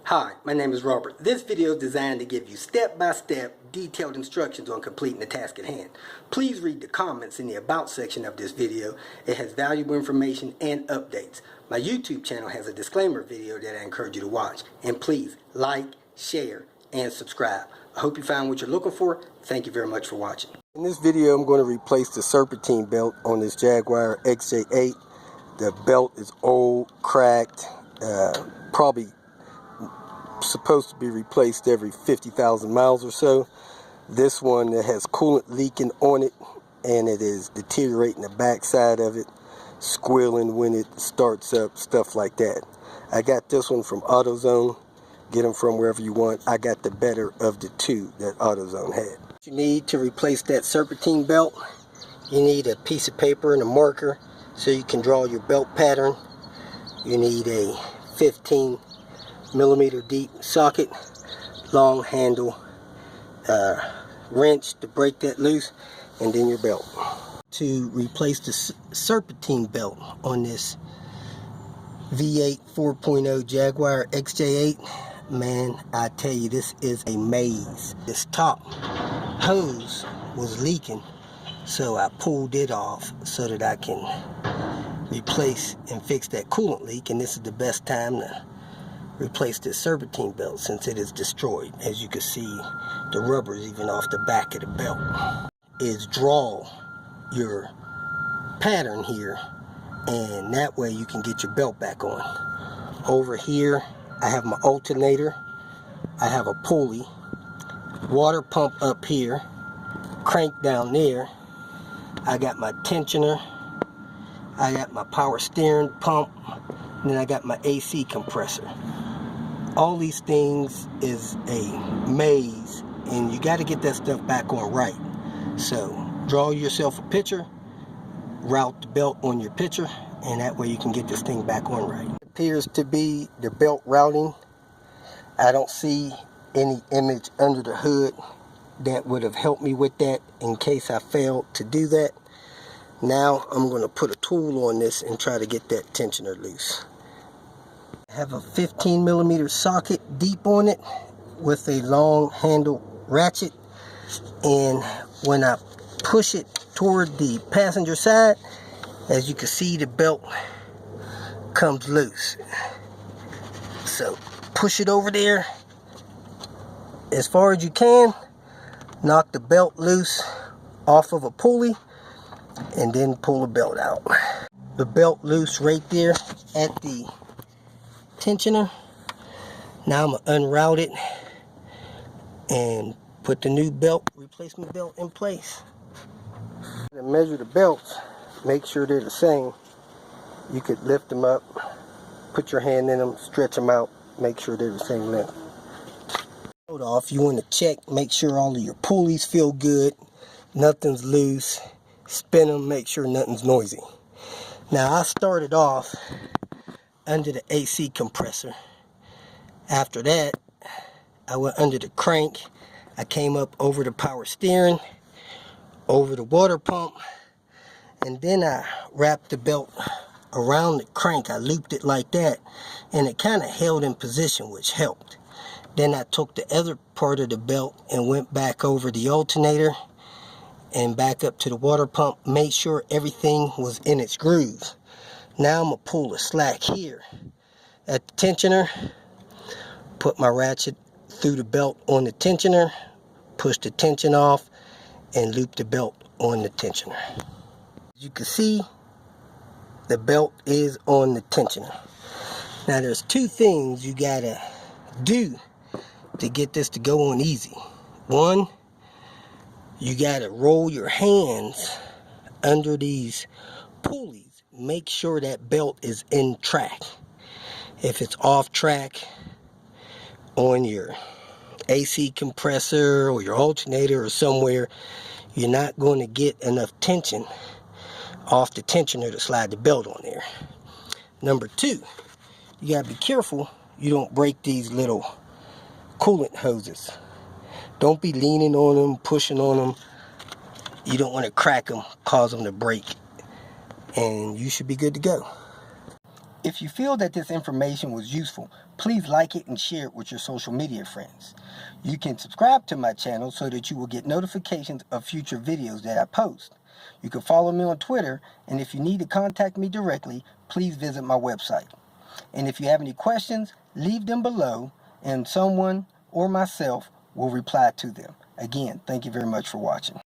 Hi, my name is Robert. This video is designed to give you step-by-step detailed instructions on completing the task at hand. Please read the comments in the About section of this video. It has valuable information and updates. My YouTube channel has a disclaimer video that I encourage you to watch. And please like, share, and subscribe. I hope you found what you're looking for. Thank you very much for watching. In this video, I'm going to replace the Serpentine belt on this Jaguar XJ8. The belt is old, cracked, probably supposed to be replaced every 50,000 miles or so. This one that has coolant leaking on it, and it is deteriorating the backside of it, squealing when it starts up, stuff like that. I got this one from AutoZone. Get them from wherever you want. I got the better of the two that AutoZone had. What you need to replace that Serpentine belt, you need a piece of paper and a marker so you can draw your belt pattern. You need a 15mm deep socket, long handle, wrench to break that loose, and then your belt. To replace the Serpentine belt on this V8 4.0 Jaguar XJ8, man, I tell you, this is a maze. This top hose was leaking, so I pulled it off so that I can replace and fix that coolant leak, and this is the best time to replace this Serpentine belt since it is destroyed. As you can see, the rubber is even off the back of the belt. Is draw your pattern here, and that way you can get your belt back on. Over here I have my alternator, I have a pulley, water pump up here, crank down there, I got my tensioner, I got my power steering pump, and then I got my AC compressor. All these things is a maze, and you got to get that stuff back on right. So draw yourself a picture, route the belt on your picture, and that way you can get this thing back on right. It appears to be the belt routing. I don't see any image under the hood that would have helped me with that in case I failed to do that. Now I'm going to put a tool on this and try to get that tensioner loose. I have a 15mm socket deep on it with a long handle ratchet, and when I push it toward the passenger side, as you can see, the belt comes loose. So push it over there as far as you can, knock the belt loose off of a pulley, and then pull the belt out. The belt loose right there at the tensioner. Now I'm going to unroute it and put the new belt, replacement belt, in place. To measure the belts, make sure they're the same. You could lift them up, put your hand in them, stretch them out, make sure they're the same length. Hold off, you want to check, make sure all of your pulleys feel good, nothing's loose. Spin them, make sure nothing's noisy. Now I started off under the AC compressor. After that, I went under the crank. I came up over the power steering, over the water pump, and then I wrapped the belt around the crank. I looped it like that, and it kind of held in position, which helped. Then I took the other part of the belt and went back over the alternator and back up to the water pump, made sure everything was in its groove. Now I'm going to pull the slack here at the tensioner, put my ratchet through the belt on the tensioner, push the tension off, and loop the belt on the tensioner. As you can see, the belt is on the tensioner. Now there's two things you gotta do to get this to go on easy. One, you gotta roll your hands under these pulleys. Make sure that belt is in track. If it's off track on your AC compressor or your alternator or somewhere, you're not going to get enough tension off the tensioner to slide the belt on there. Number two, you gotta be careful you don't break these little coolant hoses. Don't be leaning on them, pushing on them. You don't want to crack them, cause them to break, and you should be good to go. If you feel that this information was useful, please like it and share it with your social media friends. You can subscribe to my channel so that you will get notifications of future videos that I post. You can follow me on Twitter, and if you need to contact me directly, please visit my website. And if you have any questions, leave them below, and someone or myself will reply to them. Again, thank you very much for watching.